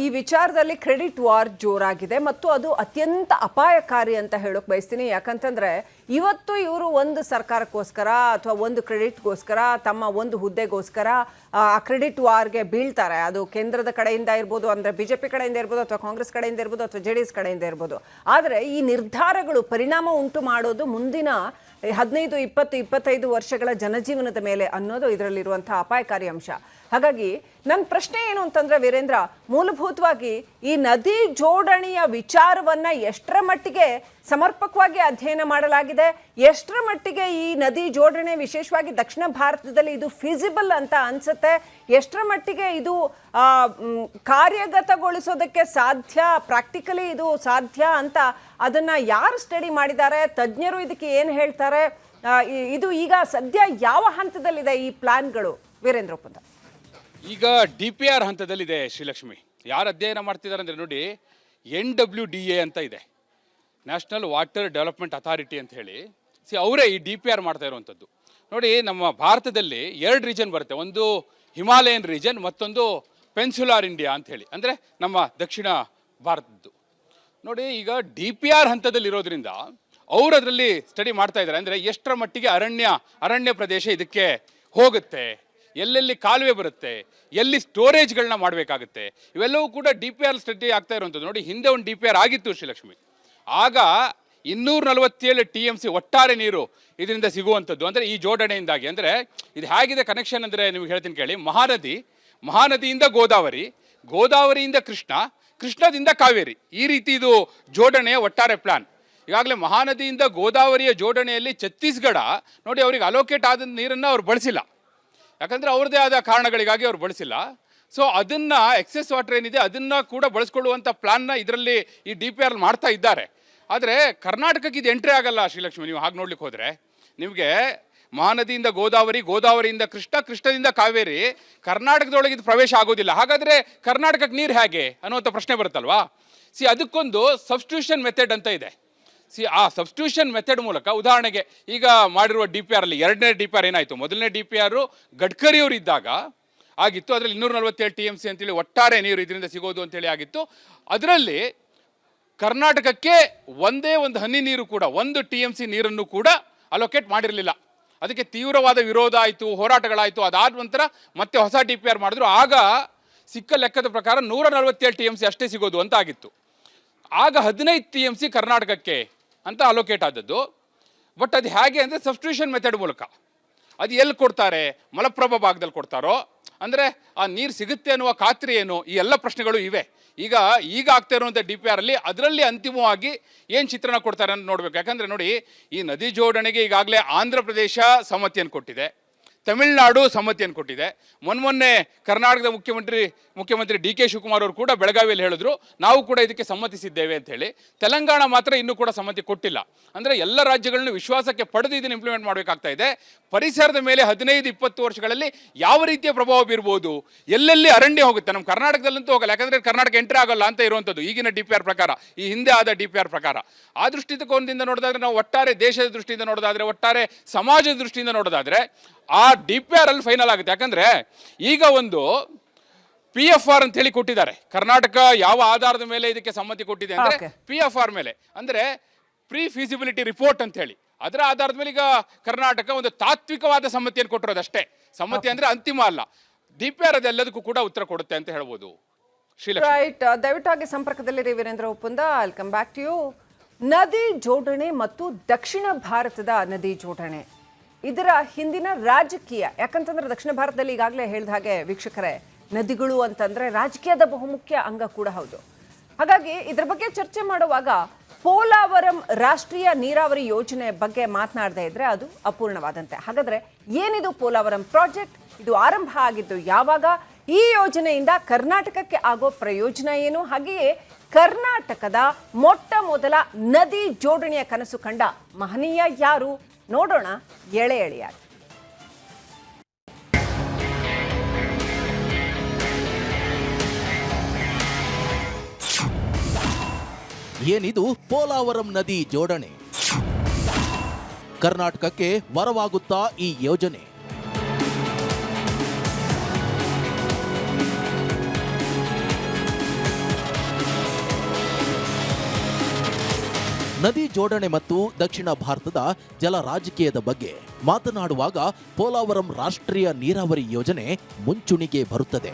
ಈ ವಿಚಾರದಲ್ಲಿ ಕ್ರೆಡಿಟ್ ವಾರ್ ಜೋರಾಗಿದೆ ಮತ್ತು ಅದು ಅತ್ಯಂತ ಅಪಾಯಕಾರಿ ಅಂತ ಹೇಳೋಕೆ ಬಯಸ್ತೀನಿ. ಯಾಕಂತಂದ್ರೆ ಇವತ್ತು ಇವರು ಒಂದು ಸರ್ಕಾರಕ್ಕೋಸ್ಕರ ಅಥವಾ ಒಂದು ಕ್ರೆಡಿಟ್ಗೋಸ್ಕರ ತಮ್ಮ ಒಂದು ಹುದ್ದೆಗೋಸ್ಕರ ಆ ಕ್ರೆಡಿಟ್ ವಾರ್ಗೆ ಬೀಳ್ತಾರೆ. ಅದು ಕೇಂದ್ರದ ಕಡೆಯಿಂದ ಇರ್ಬೋದು, ಅಂದರೆ BJP ಕಡೆಯಿಂದ ಇರ್ಬೋದು, ಅಥವಾ ಕಾಂಗ್ರೆಸ್ ಕಡೆಯಿಂದ ಇರ್ಬೋದು, ಅಥವಾ JDS ಕಡೆಯಿಂದ ಇರ್ಬೋದು. ಆದರೆ ಈ ನಿರ್ಧಾರಗಳು ಪರಿಣಾಮ ಉಂಟು ಮಾಡೋದು ಮುಂದಿನ 15, 20, 25 ವರ್ಷಗಳ ಜನಜೀವನದ ಮೇಲೆ ಅನ್ನೋದು ಇದರಲ್ಲಿರುವಂತಹ ಅಪಾಯಕಾರಿ ಅಂಶ. ಹಾಗಾಗಿ ನನ್ನ ಪ್ರಶ್ನೆ ಏನು ಅಂತಂದ್ರೆ ವೀರೇಂದ್ರ, ಮೂಲಭೂತವಾಗಿ ಈ ನದಿ ಜೋಡಣೆಯ ವಿಚಾರವನ್ನ ಎಷ್ಟರ ಮಟ್ಟಿಗೆ ಸಮರ್ಪಕವಾಗಿ ಅಧ್ಯಯನ ಮಾಡಲಾಗಿದೆ, ಎಷ್ಟರ ಮಟ್ಟಿಗೆ ಈ ನದಿ ಜೋಡಣೆ ವಿಶೇಷವಾಗಿ ದಕ್ಷಿಣ ಭಾರತದಲ್ಲಿ ಇದು ಫೀಸಿಬಲ್ ಅಂತ ಅನ್ಸುತ್ತೆ, ಎಷ್ಟರ ಮಟ್ಟಿಗೆ ಇದು ಕಾರ್ಯಗತಗೊಳಿಸೋದಕ್ಕೆ ಸಾಧ್ಯ, ಪ್ರಾಕ್ಟಿಕಲಿ ಇದು ಸಾಧ್ಯ ಅಂತ ಅದನ್ನ ಯಾರು ಸ್ಟಡಿ ಮಾಡಿದ್ದಾರೆ, ತಜ್ಞರು ಇದಕ್ಕೆ ಏನು ಹೇಳ್ತಾರೆ, ಇದು ಈಗ ಸದ್ಯ ಯಾವ ಹಂತದಲ್ಲಿದೆ ಈ ಪ್ಲಾನ್ಗಳು ವೀರೇಂದ್ರ ಉಪ್ಪುಂದ? ಈಗ DPR ಹಂತದಲ್ಲಿದೆ ಶ್ರೀಲಕ್ಷ್ಮಿ. ಯಾರು ಅಧ್ಯಯನ ಮಾಡ್ತಿದ್ದಾರೆ ಅಂದರೆ ನೋಡಿ, NWDA ಅಂತ ಇದೆ, ನ್ಯಾಷನಲ್ ವಾಟರ್ ಡೆವಲಪ್ಮೆಂಟ್ ಅಥಾರಿಟಿ ಅಂತ ಹೇಳಿ. ಅವರೇ ಈ DPR ಮಾಡ್ತಾ ಇರುವಂಥದ್ದು. ನೋಡಿ, ನಮ್ಮ ಭಾರತದಲ್ಲಿ 2 ರೀಜನ್ ಬರುತ್ತೆ, ಒಂದು ಹಿಮಾಲಯನ್ ರೀಜನ್, ಮತ್ತೊಂದು ಪೆನ್ಸುಲಾರ್ ಇಂಡಿಯಾ ಅಂತ ಹೇಳಿ, ಅಂದರೆ ನಮ್ಮ ದಕ್ಷಿಣ ಭಾರತದ್ದು. ನೋಡಿ, ಈಗ DPR ಹಂತದಲ್ಲಿರೋದ್ರಿಂದ ಅವರು ಅದರಲ್ಲಿ ಸ್ಟಡಿ ಮಾಡ್ತಾ ಇದ್ದಾರೆ. ಅಂದರೆ ಎಷ್ಟರ ಮಟ್ಟಿಗೆ ಅರಣ್ಯ ಪ್ರದೇಶ ಇದಕ್ಕೆ ಹೋಗುತ್ತೆ, ಎಲ್ಲೆಲ್ಲಿ ಕಾಲುವೆ ಬರುತ್ತೆ, ಎಲ್ಲಿ ಸ್ಟೋರೇಜ್ಗಳನ್ನ ಮಾಡಬೇಕಾಗುತ್ತೆ, ಇವೆಲ್ಲವೂ ಕೂಡ DPR ಸ್ಟಡಿ ಆಗ್ತಾ ಇರುವಂಥದ್ದು. ನೋಡಿ, ಹಿಂದೆ ಒಂದು DPR ಆಗಿತ್ತು ಶ್ರೀಲಕ್ಷ್ಮಿ. ಆಗ 247 TMC ಒಟ್ಟಾರೆ ನೀರು ಇದರಿಂದ ಸಿಗುವಂಥದ್ದು, ಅಂದರೆ ಈ ಜೋಡಣೆಯಿಂದಾಗಿ. ಅಂದರೆ ಇದು ಹೇಗಿದೆ ಕನೆಕ್ಷನ್ ಅಂದರೆ ನಿಮ್ಗೆ ಹೇಳ್ತೀನಿ ಕೇಳಿ. ಮಹಾನದಿಯಿಂದ ಗೋದಾವರಿಯಿಂದ ಕೃಷ್ಣದಿಂದ ಕಾವೇರಿ, ಈ ರೀತಿ ಇದು ಜೋಡಣೆಯ ಒಟ್ಟಾರೆ ಪ್ಲಾನ್. ಈಗಾಗಲೇ ಮಹಾನದಿಯಿಂದ ಗೋದಾವರಿಯ ಜೋಡಣೆಯಲ್ಲಿ ಛತ್ತೀಸ್ಗಢ ನೋಡಿ, ಅವ್ರಿಗೆ ಅಲೋಕೇಟ್ ಆದ ನೀರನ್ನು ಅವ್ರು ಬಳಸಿಲ್ಲ, ಯಾಕಂದರೆ ಅವ್ರದ್ದೇ ಆದ ಕಾರಣಗಳಿಗಾಗಿ ಅವ್ರು ಬಳಸಿಲ್ಲ. ಸೊ ಅದನ್ನು ಎಕ್ಸೆಸ್ ವಾಟರ್ ಏನಿದೆ ಅದನ್ನು ಕೂಡ ಬಳಸ್ಕೊಳ್ಳುವಂಥ ಪ್ಲಾನ್ನ ಇದರಲ್ಲಿ ಈ DPR ಮಾಡ್ತಾ ಇದ್ದಾರೆ. ಆದರೆ ಕರ್ನಾಟಕಕ್ಕೆ ಇದು ಎಂಟ್ರಿ ಆಗಲ್ಲ ಶ್ರೀಲಕ್ಷ್ಮಿ. ನೀವು ಹಾಗೆ ನೋಡ್ಲಿಕ್ಕೆ ಹೋದರೆ ನಿಮಗೆ ಮಹಾನದಿಯಿಂದ ಗೋದಾವರಿಯಿಂದ ಕೃಷ್ಣದಿಂದ ಕಾವೇರಿ, ಕರ್ನಾಟಕದೊಳಗೆ ಇದು ಪ್ರವೇಶ ಆಗೋದಿಲ್ಲ. ಹಾಗಾದರೆ ಕರ್ನಾಟಕಕ್ಕೆ ನೀರು ಹೇಗೆ ಅನ್ನುವಂಥ ಪ್ರಶ್ನೆ ಬರುತ್ತಲ್ವಾ. ಅದಕ್ಕೊಂದು ಸಬ್ಸ್ಟಿಟ್ಯೂಷನ್ ಮೆಥಡ್ ಅಂತ ಇದೆ. ಆ ಸಬ್ಸ್ಟಿಟ್ಯೂಷನ್ ಮೆಥಡ್ ಮೂಲಕ, ಉದಾಹರಣೆಗೆ ಈಗ ಮಾಡಿರುವ DPR ಅಲ್ಲಿ 2ನೇ DPR ಏನಾಯಿತು, ಮೊದಲನೇ DPR ಗಡ್ಕರಿ ಅವರು ಇದ್ದಾಗ ಆಗಿತ್ತು. ಅದರಲ್ಲಿ 247 TMC ಅಂತೇಳಿ ಒಟ್ಟಾರೆ ನೀರು ಇದರಿಂದ ಸಿಗೋದು ಅಂತೇಳಿ ಆಗಿತ್ತು. ಅದರಲ್ಲಿ ಕರ್ನಾಟಕಕ್ಕೆ ಒಂದೇ ಒಂದು ಹನಿ ನೀರು ಕೂಡ, 1 TMC ನೀರನ್ನು ಕೂಡ ಅಲೋಕೇಟ್ ಮಾಡಿರಲಿಲ್ಲ. ಅದಕ್ಕೆ ತೀವ್ರವಾದ ವಿರೋಧ ಆಯಿತು, ಹೋರಾಟಗಳಾಯಿತು. ಅದಾದ ನಂತರ ಮತ್ತೆ ಹೊಸ DPR ಮಾಡಿದ್ರು. ಆಗ ಸಿಕ್ಕ ಲೆಕ್ಕದ ಪ್ರಕಾರ 147 TMC ಅಷ್ಟೇ ಸಿಗೋದು ಅಂತ ಆಗಿತ್ತು. ಆಗ 15 TMC ಕರ್ನಾಟಕಕ್ಕೆ ಅಂತ ಅಲೋಕೇಟ್ ಆದದ್ದು. ಬಟ್ ಅದು ಹೇಗೆ ಅಂದರೆ ಸಬ್ಸ್ಟಿಟ್ಯೂಷನ್ ಮೆಥಡ್ ಮೂಲಕ. ಅದು ಎಲ್ಲಿ ಕೊಡ್ತಾರೆ, ಮಲಪ್ರಭಾ ಭಾಗದಲ್ಲಿ ಕೊಡ್ತಾರೋ, ಅಂದರೆ ಆ ನೀರು ಸಿಗುತ್ತೆ ಅನ್ನುವ ಖಾತ್ರಿ ಏನು, ಈ ಎಲ್ಲ ಪ್ರಶ್ನೆಗಳು ಇವೆ. ಈಗ ಆಗ್ತಾ ಇರುವಂಥ DPR ಅಲ್ಲಿ ಅದರಲ್ಲಿ ಅಂತಿಮವಾಗಿ ಏನು ಚಿತ್ರಣ ಕೊಡ್ತಾರೆ ಅಂತ ನೋಡಬೇಕು. ಯಾಕಂದರೆ ನೋಡಿ, ಈ ನದಿ ಜೋಡಣೆಗೆ ಈಗಾಗಲೇ ಆಂಧ್ರ ಪ್ರದೇಶ ಸಮ್ಮತಿಯನ್ನು ಕೊಟ್ಟಿದೆ, ತಮಿಳುನಾಡು ಸಮ್ಮತಿಯನ್ನು ಕೊಟ್ಟಿದೆ. ಮೊನ್ನೆ ಕರ್ನಾಟಕದ ಮುಖ್ಯಮಂತ್ರಿ ಡಿ ಕೆ ಶಿವಕುಮಾರ್ ಅವರು ಕೂಡ ಬೆಳಗಾವಿಯಲ್ಲಿ ಹೇಳಿದ್ರು, ನಾವು ಕೂಡ ಇದಕ್ಕೆ ಸಮ್ಮತಿಸಿದ್ದೇವೆ ಅಂತ ಹೇಳಿ. ತೆಲಂಗಾಣ ಮಾತ್ರ ಇನ್ನೂ ಕೂಡ ಸಮ್ಮತಿ ಕೊಟ್ಟಿಲ್ಲ. ಅಂದರೆ ಎಲ್ಲ ರಾಜ್ಯಗಳನ್ನು ವಿಶ್ವಾಸಕ್ಕೆ ಪಡೆದು ಇದನ್ನು ಇಂಪ್ಲಿಮೆಂಟ್ ಮಾಡಬೇಕಾಗ್ತಾ ಇದೆ. ಪರಿಸರದ ಮೇಲೆ 15-20 ವರ್ಷಗಳಲ್ಲಿ ಯಾವ ರೀತಿಯ ಪ್ರಭಾವ ಬೀರ್ಬೋದು, ಎಲ್ಲೆಲ್ಲಿ ಅರಣ್ಯ ಹೋಗುತ್ತೆ, ನಮ್ಮ ಕರ್ನಾಟಕದಲ್ಲಂತೂ ಹೋಗಲ್ಲ, ಯಾಕಂದರೆ ಕರ್ನಾಟಕ ಎಂಟ್ರಿ ಆಗಲ್ಲ ಅಂತ ಇರುವಂಥದ್ದು ಈಗಿನ DPR ಪ್ರಕಾರ, ಈ ಹಿಂದೆ ಆದ DPR ಪ್ರಕಾರ. ಆ ದೃಷ್ಟಿಕೋನದಿಂದ ನೋಡೋದಾದ್ರೆ, ನಾವು ಒಟ್ಟಾರೆ ದೇಶದ ದೃಷ್ಟಿಯಿಂದ ನೋಡೋದಾದ್ರೆ, ಒಟ್ಟಾರೆ ಸಮಾಜದ ದೃಷ್ಟಿಯಿಂದ ನೋಡೋದಾದ್ರೆ ಆ DPR ಅಲ್ಲಿ ಫೈನಲ್ ಆಗುತ್ತೆ. ಯಾಕಂದರೆ ಈಗ ಒಂದು PFR ಅಂತ ಹೇಳಿ ಕೊಟ್ಟಿದ್ದಾರೆ. ಕರ್ನಾಟಕ ಯಾವ ಆಧಾರದ ಮೇಲೆ ಇದಕ್ಕೆ ಸಮ್ಮತಿ ಕೊಟ್ಟಿದೆ ಅಂದರೆ PFR ಮೇಲೆ, ಅಂದರೆ ಪ್ರೀ ಫೀಸಿಬಿಲಿಟಿ ರಿಪೋರ್ಟ್ ಅಂತ ಹೇಳಿ, ಅದರ ಆಧಾರದ ಮೇಲೆ ಈಗ ಕರ್ನಾಟಕ ಒಂದು ತಾತ್ವಿಕವಾದ ಸಮ್ಮತಿಯನ್ನು ಕೊಟ್ಟಿರೋದಷ್ಟೇ. ಸಮ್ಮತಿ ಅಂದರೆ ಅಂತಿಮ ಅಲ್ಲ. DPR ಅದೆಲ್ಲದಕ್ಕೂ ಕೂಡ ಉತ್ತರ ಕೊಡುತ್ತೆ ಅಂತ ಹೇಳ್ಬೋದು. ರೈಟ್, ದಯವಿಟ್ಟಾಗಿ ಸಂಪರ್ಕದಲ್ಲಿರಿ ವೀರೇಂದ್ರ ಒಪ್ಪಂದ. I'll come back to you. ನದಿ ಜೋಡಣೆ ಮತ್ತು ದಕ್ಷಿಣ ಭಾರತದ ನದಿ ಜೋಡಣೆ, ಇದರ ಹಿಂದಿನ ರಾಜಕೀಯ, ಯಾಕಂತಂದ್ರೆ ದಕ್ಷಿಣ ಭಾರತದಲ್ಲಿ ಈಗಾಗಲೇ ಹೇಳಿದ ಹಾಗೆ ವೀಕ್ಷಕರೇ, ನದಿಗಳು ಅಂತಂದ್ರೆ ರಾಜಕೀಯದ ಬಹುಮುಖ್ಯ ಅಂಗ ಕೂಡ ಹೌದು. ಹಾಗಾಗಿ ಇದ್ರ ಬಗ್ಗೆ ಚರ್ಚೆ ಮಾಡುವಾಗ ಪೋಲಾವರಂ ರಾಷ್ಟ್ರೀಯ ನೀರಾವರಿ ಯೋಜನೆ ಬಗ್ಗೆ ಮಾತನಾಡದೇ ಇದ್ರೆ ಅದು ಅಪೂರ್ಣವಾದಂತೆ. ಹಾಗಾದ್ರೆ ಏನಿದು ಪೋಲಾವರಂ ಪ್ರಾಜೆಕ್ಟ್? ಇದು ಆರಂಭ ಆಗಿದ್ದು ಯಾವಾಗ? ಈ ಯೋಜನೆಯಿಂದ ಕರ್ನಾಟಕಕ್ಕೆ ಆಗೋ ಪ್ರಯೋಜನ ಏನು? ಹಾಗೆಯೇ ಕರ್ನಾಟಕದ ಮೊಟ್ಟ ಮೊದಲ ನದಿ ಜೋಡಣೆಯ ಕನಸು ಕಂಡ ಮಹನೀಯ ಯಾರು? ನೋಡೋಣ ಎಳೆ ಎಳೆಯಾಗಿ. ಏನಿದು ಪೋಲಾವರಂ ನದಿ ಜೋಡಣೆ? ಕರ್ನಾಟಕಕ್ಕೆ ವರವಾಗುತ್ತಾ ಈ ಯೋಜನೆ? ನದಿ ಜೋಡಣೆ ಮತ್ತು ದಕ್ಷಿಣ ಭಾರತದ ಜಲ ರಾಜಕೀಯದ ಬಗ್ಗೆ ಮಾತನಾಡುವಾಗ ಪೋಲಾವರಂ ರಾಷ್ಟ್ರೀಯ ನೀರಾವರಿ ಯೋಜನೆ ಮುಂಚೂಣಿಗೆ ಬರುತ್ತದೆ.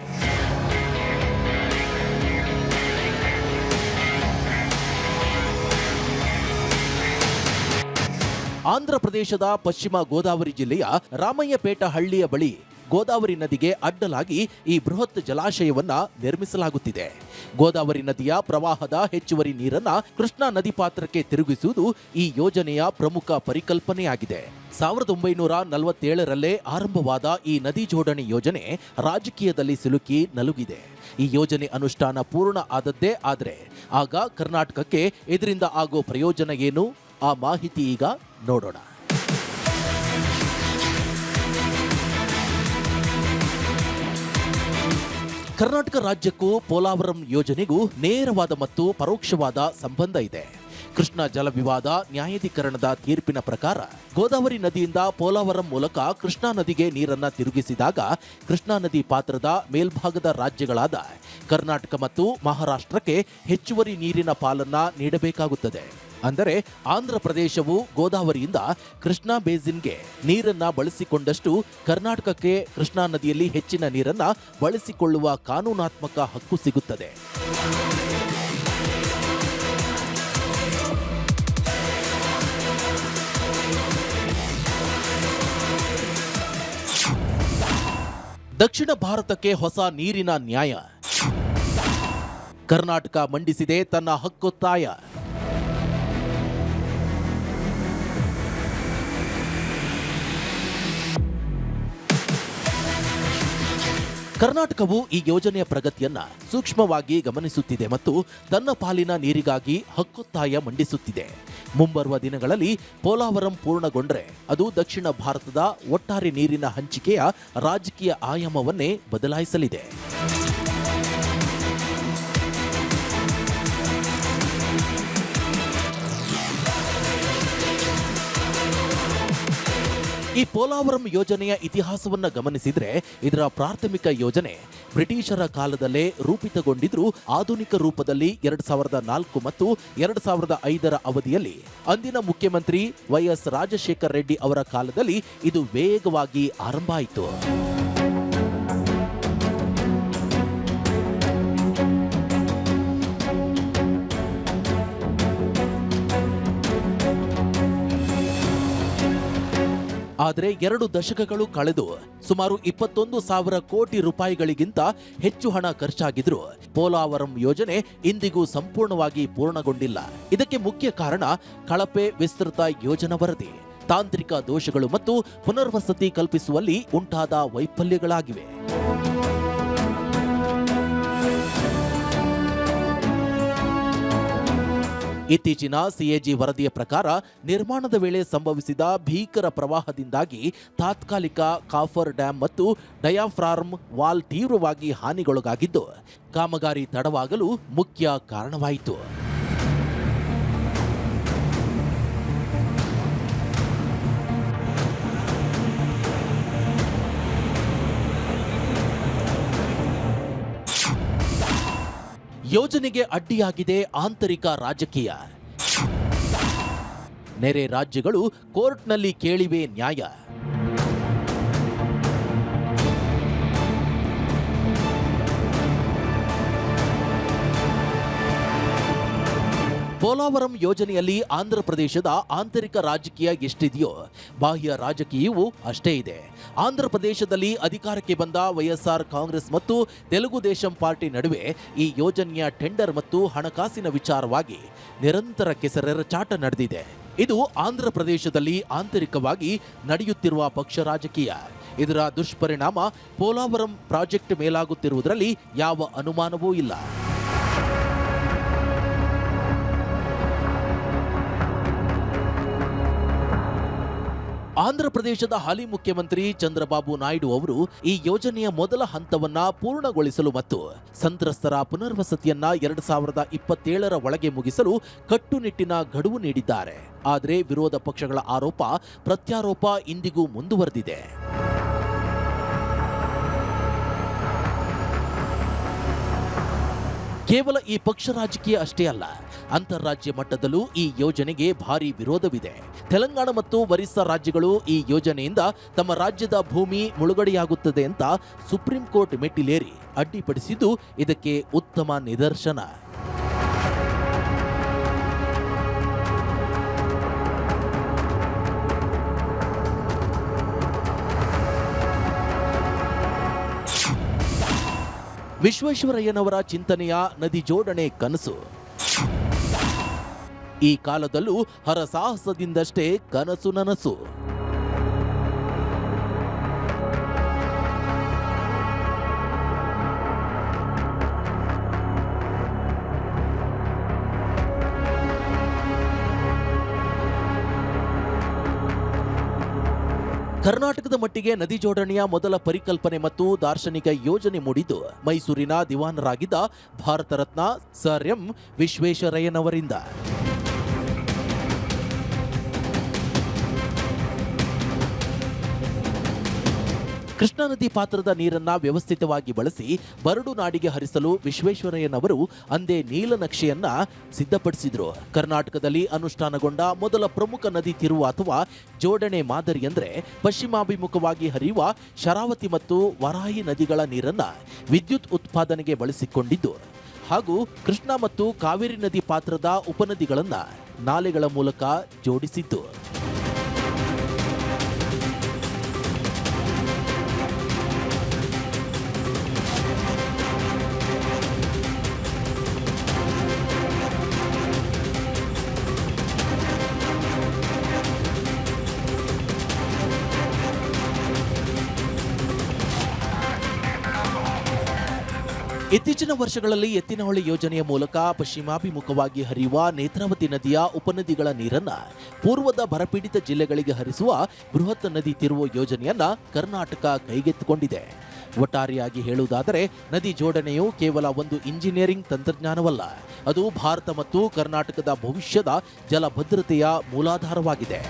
ಆಂಧ್ರ ಪ್ರದೇಶದ ಪಶ್ಚಿಮ ಗೋದಾವರಿ ಜಿಲ್ಲೆಯ ರಾಮಯ್ಯಪೇಟ ಹಳ್ಳಿಯ ಬಳಿ ಗೋದಾವರಿ ನದಿಗೆ ಅಡ್ಡಲಾಗಿ ಈ ಬೃಹತ್ ಜಲಾಶಯವನ್ನ ನಿರ್ಮಿಸಲಾಗುತ್ತಿದೆ. ಗೋದಾವರಿ ನದಿಯ ಪ್ರವಾಹದ ಹೆಚ್ಚುವರಿ ನೀರನ್ನ ಕೃಷ್ಣಾ ನದಿ ಪಾತ್ರಕ್ಕೆ ತಿರುಗಿಸುವುದು ಈ ಯೋಜನೆಯ ಪ್ರಮುಖ ಪರಿಕಲ್ಪನೆಯಾಗಿದೆ. 1947ರಲ್ಲೇ ಆರಂಭವಾದ ಈ ನದಿ ಜೋಡಣೆ ಯೋಜನೆ ರಾಜಕೀಯದಲ್ಲಿ ಸಿಲುಕಿ ನಲುಗಿದೆ. ಈ ಯೋಜನೆ ಅನುಷ್ಠಾನ ಪೂರ್ಣ ಆದದ್ದೇ ಆದರೆ ಆಗ ಕರ್ನಾಟಕಕ್ಕೆ ಇದರಿಂದ ಆಗೋ ಪ್ರಯೋಜನ ಏನು? ಆ ಮಾಹಿತಿ ಈಗ ನೋಡೋಣ. ಕರ್ನಾಟಕ ರಾಜ್ಯಕ್ಕೂ ಪೋಲಾವರಂ ಯೋಜನೆಗೂ ನೇರವಾದ ಮತ್ತು ಪರೋಕ್ಷವಾದ ಸಂಬಂಧ ಇದೆ. ಕೃಷ್ಣಾ ಜಲ ವಿವಾದ ನ್ಯಾಯಾಧಿಕರಣದ ತೀರ್ಪಿನ ಪ್ರಕಾರ ಗೋದಾವರಿ ನದಿಯಿಂದ ಪೋಲಾವರಂ ಮೂಲಕ ಕೃಷ್ಣಾ ನದಿಗೆ ನೀರನ್ನ ತಿರುಗಿಸಿದಾಗ ಕೃಷ್ಣಾ ನದಿ ಪಾತ್ರದ ಮೇಲ್ಭಾಗದ ರಾಜ್ಯಗಳಾದ ಕರ್ನಾಟಕ ಮತ್ತು ಮಹಾರಾಷ್ಟ್ರಕ್ಕೆ ಹೆಚ್ಚುವರಿ ನೀರಿನ ಪಾಲನ್ನ ನೀಡಬೇಕಾಗುತ್ತದೆ. ಅಂದರೆ ಆಂಧ್ರ ಪ್ರದೇಶವು ಗೋದಾವರಿಯಿಂದ ಕೃಷ್ಣಾ ಬೇಸಿನ್ಗೆ ನೀರನ್ನ ಬಳಸಿಕೊಂಡಷ್ಟು ಕರ್ನಾಟಕಕ್ಕೆ ಕೃಷ್ಣಾ ನದಿಯಲ್ಲಿ ಹೆಚ್ಚಿನ ನೀರನ್ನ ಬಳಸಿಕೊಳ್ಳುವ ಕಾನೂನಾತ್ಮಕ ಹಕ್ಕು ಸಿಗುತ್ತದೆ. ದಕ್ಷಿಣ ಭಾರತಕ್ಕೆ ಹೊಸ ನೀರಿನ ನ್ಯಾಯ. ಕರ್ನಾಟಕ ಮಂಡಿಸಿದೆ ತನ್ನ ಹಕ್ಕೊತ್ತಾಯ. ಕರ್ನಾಟಕವು ಈ ಯೋಜನೆಯ ಪ್ರಗತಿಯನ್ನ ಸೂಕ್ಷ್ಮವಾಗಿ ಗಮನಿಸುತ್ತಿದೆ ಮತ್ತು ತನ್ನ ಪಾಲಿನ ನೀರಿಗಾಗಿ ಹಕ್ಕೊತ್ತಾಯ ಮಂಡಿಸುತ್ತಿದೆ. ಮುಂಬರುವ ದಿನಗಳಲ್ಲಿ ಪೋಲಾವರಂ ಪೂರ್ಣಗೊಂಡ್ರೆ ಅದು ದಕ್ಷಿಣ ಭಾರತದ ಒಟ್ಟಾರೆ ನೀರಿನ ಹಂಚಿಕೆಯ ರಾಜಕೀಯ ಆಯಾಮವನ್ನೇ ಬದಲಾಯಿಸಲಿದೆ. ಈ ಪೋಲಾವರಂ ಯೋಜನೆಯ ಇತಿಹಾಸವನ್ನ ಗಮನಿಸಿದ್ರೆ ಇದರ ಪ್ರಾಥಮಿಕ ಯೋಜನೆ ಬ್ರಿಟಿಷರ ಕಾಲದಲ್ಲೇ ರೂಪಿತಗೊಂಡಿದ್ರೂ ಆಧುನಿಕ ರೂಪದಲ್ಲಿ 2004 ಮತ್ತು 2005ರ ಅವಧಿಯಲ್ಲಿ ಅಂದಿನ ಮುಖ್ಯಮಂತ್ರಿ YS ರಾಜಶೇಖರ್ ರೆಡ್ಡಿ ಅವರ ಕಾಲದಲ್ಲಿ ಇದು ವೇಗವಾಗಿ ಆರಂಭ ಆಯಿತು. ಆದರೆ 2 ದಶಕಗಳು ಕಳೆದು ಸುಮಾರು 21,000 ಕೋಟಿ ರೂಪಾಯಿಗಳಿಗಿಂತ ಹೆಚ್ಚು ಹಣ ಖರ್ಚಾಗಿದ್ರೂ ಪೋಲಾವರಂ ಯೋಜನೆ ಇಂದಿಗೂ ಸಂಪೂರ್ಣವಾಗಿ ಪೂರ್ಣಗೊಂಡಿಲ್ಲ. ಇದಕ್ಕೆ ಮುಖ್ಯ ಕಾರಣ ಕಳಪೆ ವಿಸ್ತೃತ ಯೋಜನಾ ವರದಿ. ತಾಂತ್ರಿಕ ದೋಷಗಳು ಮತ್ತು ಪುನರ್ವಸತಿ ಕಲ್ಪಿಸುವಲ್ಲಿ ಉಂಟಾದ ವೈಫಲ್ಯಗಳಾಗಿವೆ. ಇತ್ತೀಚಿನ ಸಿಎಜಿ ವರದಿಯ ಪ್ರಕಾರ ನಿರ್ಮಾಣದ ವೇಳೆ ಸಂಭವಿಸಿದ ಭೀಕರ ಪ್ರವಾಹದಿಂದಾಗಿ ತಾತ್ಕಾಲಿಕ ಕಾಫರ್ ಡ್ಯಾಂ ಮತ್ತು ಡಯಾಫ್ರಾಮ್ ವಾಲ್ ತೀವ್ರವಾಗಿ ಹಾನಿಗೊಳಗಾಗಿದ್ದು ಕಾಮಗಾರಿ ತಡವಾಗಲು ಮುಖ್ಯ ಕಾರಣವಾಯಿತು. ಯೋಜನೆಗೆ ಅಡ್ಡಿಯಾಗಿದೆ ಆಂತರಿಕ ರಾಜಕೀಯ. ನೆರೆ ರಾಜ್ಯಗಳು ಕೋರ್ಟ್ನಲ್ಲಿ ಕೇಳಿವೆ ನ್ಯಾಯ. ಪೋಲಾವರಂ ಯೋಜನೆಯಲ್ಲಿ ಆಂಧ್ರಪ್ರದೇಶದ ಆಂತರಿಕ ರಾಜಕೀಯ ಎಷ್ಟಿದೆಯೋ ಬಾಹ್ಯ ರಾಜಕೀಯವೂ ಅಷ್ಟೇ ಇದೆ. ಆಂಧ್ರಪ್ರದೇಶದಲ್ಲಿ ಅಧಿಕಾರಕ್ಕೆ ಬಂದ ವೈಎಸ್ಆರ್ ಕಾಂಗ್ರೆಸ್ ಮತ್ತು ತೆಲುಗು ದೇಶಂ ಪಾರ್ಟಿ ನಡುವೆ ಈ ಯೋಜನೆಯ ಟೆಂಡರ್ ಮತ್ತು ಹಣಕಾಸಿನ ವಿಚಾರವಾಗಿ ನಿರಂತರ ಕೆಸರೆರಚಾಟ ನಡೆದಿದೆ. ಇದು ಆಂಧ್ರಪ್ರದೇಶದಲ್ಲಿ ಆಂತರಿಕವಾಗಿ ನಡೆಯುತ್ತಿರುವ ಪಕ್ಷ ರಾಜಕೀಯ. ಇದರ ದುಷ್ಪರಿಣಾಮ ಪೋಲಾವರಂ ಪ್ರಾಜೆಕ್ಟ್ ಮೇಲಾಗುತ್ತಿರುವುದರಲ್ಲಿ ಯಾವ ಅನುಮಾನವೂ ಇಲ್ಲ. ಆಂಧ್ರಪ್ರದೇಶದ ಹಾಲಿ ಮುಖ್ಯಮಂತ್ರಿ ಚಂದ್ರಬಾಬು ನಾಯ್ಡು ಅವರು ಈ ಯೋಜನೆಯ ಮೊದಲ ಹಂತವನ್ನ ಪೂರ್ಣಗೊಳಿಸಲು ಮತ್ತು ಸಂತ್ರಸ್ತರ ಪುನರ್ವಸತಿಯನ್ನ 2027ರ ಒಳಗೆ ಮುಗಿಸಲು ಕಟ್ಟುನಿಟ್ಟಿನ ಗಡುವು ನೀಡಿದ್ದಾರೆ. ಆದರೆ ವಿರೋಧ ಪಕ್ಷಗಳ ಆರೋಪ ಪ್ರತ್ಯಾರೋಪ ಇಂದಿಗೂ ಮುಂದುವರೆದಿದೆ. ಕೇವಲ ಈ ಪಕ್ಷ ರಾಜಕೀಯ ಅಷ್ಟೇ ಅಲ್ಲ, ಅಂತಾರಾಜ್ಯ ಮಟ್ಟದಲ್ಲೂ ಈ ಯೋಜನೆಗೆ ಭಾರಿ ವಿರೋಧವಿದೆ. ತೆಲಂಗಾಣ ಮತ್ತು ಒರಿಸ್ಸಾ ರಾಜ್ಯಗಳು ಈ ಯೋಜನೆಯಿಂದ ತಮ್ಮ ರಾಜ್ಯದ ಭೂಮಿ ಮುಳುಗಡೆಯಾಗುತ್ತದೆ ಅಂತ ಸುಪ್ರೀಂ ಕೋರ್ಟ್ ಮೆಟ್ಟಿಲೇರಿ ಅಡ್ಡಿಪಡಿಸಿದ್ದು ಇದಕ್ಕೆ ಉತ್ತಮ ನಿದರ್ಶನ. ವಿಶ್ವೇಶ್ವರಯ್ಯನವರ ಚಿಂತನೆಯ ನದಿ ಜೋಡಣೆ ಕನಸು. ಈ ಕಾಲದಲ್ಲೂ ಹರಸಾಹಸದಿಂದಷ್ಟೇ ಕನಸು ನನಸು. ಕರ್ನಾಟಕದ ಮಟ್ಟಿಗೆ ನದಿ ಜೋಡಣೆಯ ಮೊದಲ ಪರಿಕಲ್ಪನೆ ಮತ್ತು ದಾರ್ಶನಿಕ ಯೋಜನೆ ಮೂಡಿದ್ದು ಮೈಸೂರಿನ ದಿವಾನರಾಗಿದ್ದ ಭಾರತ ರತ್ನ ಸರ್ ಎಂ ವಿಶ್ವೇಶ್ವರಯ್ಯನವರಿಂದ. ಕೃಷ್ಣಾ ನದಿ ಪಾತ್ರದ ನೀರನ್ನ ವ್ಯವಸ್ಥಿತವಾಗಿ ಬಳಸಿ ಬರಡು ನಾಡಿಗೆ ಹರಿಸಲು ವಿಶ್ವೇಶ್ವರಯ್ಯನವರು ಅಂದೇ ನೀಲನಕ್ಷೆಯನ್ನ ಸಿದ್ಧಪಡಿಸಿದ್ರು. ಕರ್ನಾಟಕದಲ್ಲಿ ಅನುಷ್ಠಾನಗೊಂಡ ಮೊದಲ ಪ್ರಮುಖ ನದಿ ತಿರುವು ಅಥವಾ ಜೋಡಣೆ ಮಾದರಿ ಅಂದ್ರೆ ಪಶ್ಚಿಮಾಭಿಮುಖವಾಗಿ ಹರಿಯುವ ಶರಾವತಿ ಮತ್ತು ವರಾಹಿ ನದಿಗಳ ನೀರನ್ನ ವಿದ್ಯುತ್ ಉತ್ಪಾದನೆಗೆ ಬಳಸಿಕೊಂಡಿದ್ದು ಹಾಗೂ ಕೃಷ್ಣಾ ಮತ್ತು ಕಾವೇರಿ ನದಿ ಪಾತ್ರದ ಉಪನದಿಗಳನ್ನ ನಾಲೆಗಳ ಮೂಲಕ ಜೋಡಿಸಿದ್ದು. ಇತ್ತೀಚಿನ ವರ್ಷಗಳಲ್ಲಿ ಎತ್ತಿನಹೊಳೆ ಯೋಜನೆಯ ಮೂಲಕ ಪಶ್ಚಿಮಾಭಿಮುಖವಾಗಿ ಹರಿಯುವ ನೇತ್ರಾವತಿ ನದಿಯ ಉಪನದಿಗಳ ನೀರನ್ನ ಪೂರ್ವದ ಬರಪೀಡಿತ ಜಿಲ್ಲೆಗಳಿಗೆ ಹರಿಸುವ ಬೃಹತ್ ನದಿ ತಿರುವು ಯೋಜನೆಯನ್ನ ಕರ್ನಾಟಕ ಕೈಗೆತ್ತಿಕೊಂಡಿದೆ. ಒಟ್ಟಾರೆಯಾಗಿ ಹೇಳುವುದಾದರೆ ನದಿ ಜೋಡಣೆಯು ಕೇವಲ ಒಂದು ಇಂಜಿನಿಯರಿಂಗ್ ತಂತ್ರಜ್ಞಾನವಲ್ಲ, ಅದು ಭಾರತ ಮತ್ತು ಕರ್ನಾಟಕದ ಭವಿಷ್ಯದ ಜಲ ಭದ್ರತೆಯ ಮೂಲಾಧಾರವಾಗಿದೆ.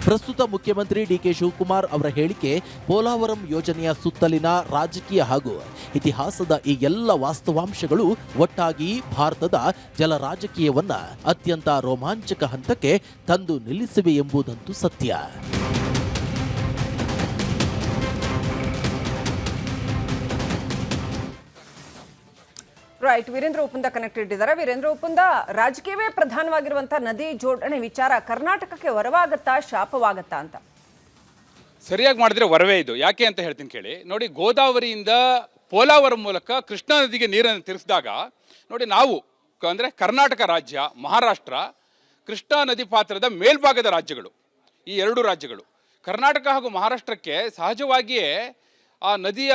ಪ್ರಸ್ತುತ ಮುಖ್ಯಮಂತ್ರಿ ಡಿಕೆ ಶಿವಕುಮಾರ್ ಅವರ ಹೇಳಿಕೆ ಪೋಲಾವರಂ ಯೋಜನೆಯ ಸುತ್ತಲಿನ ರಾಜಕೀಯ ಹಾಗೂ ಇತಿಹಾಸದ ಈ ಎಲ್ಲ ವಾಸ್ತವಾಂಶಗಳು ಒಟ್ಟಾಗಿ ಭಾರತದ ಜಲ ರಾಜಕೀಯವನ್ನ ಅತ್ಯಂತ ರೋಮಾಂಚಕ ಹಂತಕ್ಕೆ ತಂದು ನಿಲ್ಲಿಸಿವೆ ಎಂಬುದಂತೂ ಸತ್ಯ. ರೈಟ್, ವೀರೇಂದ್ರ ಉಪ್ಪುಂದ ಕನೆಕ್ಟೆಡ್ ಇದ್ದಾರೆ. ವೀರೇಂದ್ರ ಉಪ್ಪುಂದ, ರಾಜಕೀಯವೇ ಪ್ರಧಾನವಾಗಿರುವಂತಹ ನದಿ ಜೋಡಣೆ ವಿಚಾರ ಕರ್ನಾಟಕಕ್ಕೆ ವರವಾಗತ್ತಾ ಶಾಪವಾಗತ್ತಾ ಅಂತ? ಸರಿಯಾಗಿ ಮಾಡಿದ್ರೆ ವರವೇ ಇದು. ಯಾಕೆ ಅಂತ ಹೇಳ್ತೀನಿ ಕೇಳಿ. ನೋಡಿ, ಗೋದಾವರಿಯಿಂದ ಪೋಲಾವರಂ ಮೂಲಕ ಕೃಷ್ಣಾ ನದಿಗೆ ನೀರನ್ನು ತಿರುಗಿಸಿದಾಗ ನೋಡಿ, ನಾವು ಅಂದರೆ ಕರ್ನಾಟಕ ರಾಜ್ಯ, ಮಹಾರಾಷ್ಟ್ರ, ಕೃಷ್ಣಾ ನದಿ ಪಾತ್ರದ ಮೇಲ್ಭಾಗದ ರಾಜ್ಯಗಳು, ಈ ಎರಡು ರಾಜ್ಯಗಳು. ಕರ್ನಾಟಕ ಹಾಗೂ ಮಹಾರಾಷ್ಟ್ರಕ್ಕೆ ಸಹಜವಾಗಿಯೇ ಆ ನದಿಯ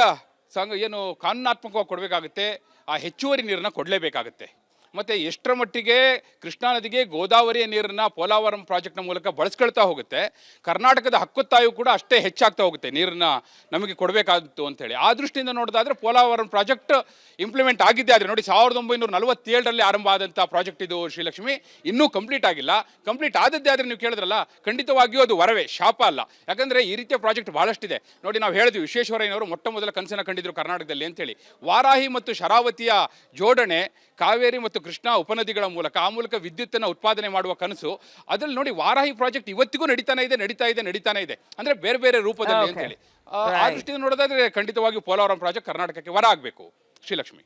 ಏನು ಕಾನೂನಾತ್ಮಕವಾಗಿ ಕೊಡಬೇಕಾಗುತ್ತೆ, ಆ ಹೆಚ್ಚುವರಿ ನೀರನ್ನು ಕೊಡಲೇಬೇಕಾಗುತ್ತೆ. ಮತ್ತು ಎಷ್ಟರ ಮಟ್ಟಿಗೆ ಕೃಷ್ಣಾ ನದಿಗೆ ಗೋದಾವರಿಯ ನೀರನ್ನು ಪೋಲಾವರಂ ಪ್ರಾಜೆಕ್ಟ್ನ ಮೂಲಕ ಬಳಸ್ಕೊಳ್ತಾ ಹೋಗುತ್ತೆ, ಕರ್ನಾಟಕದ ಹಕ್ಕೊತ್ತಾಯು ಕೂಡ ಅಷ್ಟೇ ಹೆಚ್ಚಾಗ್ತಾ ಹೋಗುತ್ತೆ ನೀರನ್ನು ನಮಗೆ ಕೊಡಬೇಕಾಗಿತ್ತು ಅಂತೇಳಿ. ಆ ದೃಷ್ಟಿಯಿಂದ ನೋಡೋದಾದರೆ ಪೋಲಾವರಂ ಪ್ರಾಜೆಕ್ಟ್ ಇಂಪ್ಲಿಮೆಂಟ್ ಆಗಿದ್ದೆ ಆದರೆ ನೋಡಿ, 1947ರಲ್ಲಿ ಆರಂಭ ಆದಂಥ ಪ್ರಾಜೆಕ್ಟ್ ಇದು ಶ್ರೀಲಕ್ಷ್ಮಿ, ಇನ್ನೂ ಕಂಪ್ಲೀಟ್ ಆಗಿಲ್ಲ. ಕಂಪ್ಲೀಟ್ ಆದದ್ದೇ ಆದರೆ ನೀವು ಕೇಳಿದ್ರಲ್ಲ, ಖಂಡಿತವಾಗಿಯೂ ಅದು ವರವೇ, ಶಾಪ ಅಲ್ಲ. ಯಾಕಂದರೆ ಈ ರೀತಿಯ ಪ್ರಾಜೆಕ್ಟ್ ಭಾಳಷ್ಟಿದೆ. ನೋಡಿ, ನಾವು ಹೇಳಿದ್ವಿ ವಿಶ್ವೇಶ್ವರಯ್ಯನವರು ಮೊಟ್ಟ ಮೊದಲ ಕನಸನ್ನು ಕಂಡಿದ್ರು ಕರ್ನಾಟಕದಲ್ಲಿ ಅಂತೇಳಿ. ವಾರಾಹಿ ಮತ್ತು ಶರಾವತಿಯ ಜೋಡಣೆ, ಕಾವೇರಿ ಮತ್ತು ಕೃಷ್ಣಾ ಉಪನದಿಗಳ ಮೂಲಕ, ಆ ಮೂಲಕ ವಿದ್ಯುತ್ತನ್ನು ಉತ್ಪಾದನೆ ಮಾಡುವ ಕನಸು, ಅದರಲ್ಲಿ ನೋಡಿ ವಾರಾಹಿ ಪ್ರಾಜೆಕ್ಟ್ ಇವತ್ತಿಗೂ ನಡೀತಾನೆ ಇದೆ. ಅಂದ್ರೆ ಬೇರೆ ಬೇರೆ ರೂಪದಲ್ಲಿ ಅಂತೇಳಿ. ಆ ದೃಷ್ಟಿಯಿಂದ ನೋಡೋದಾದ್ರೆ ಖಂಡಿತವಾಗಿಯೂ ಪೋಲಾವರಂ ಪ್ರಾಜೆಕ್ಟ್ ಕರ್ನಾಟಕಕ್ಕೆ ವರ ಆಗಬೇಕು ಶ್ರೀಲಕ್ಷ್ಮಿ.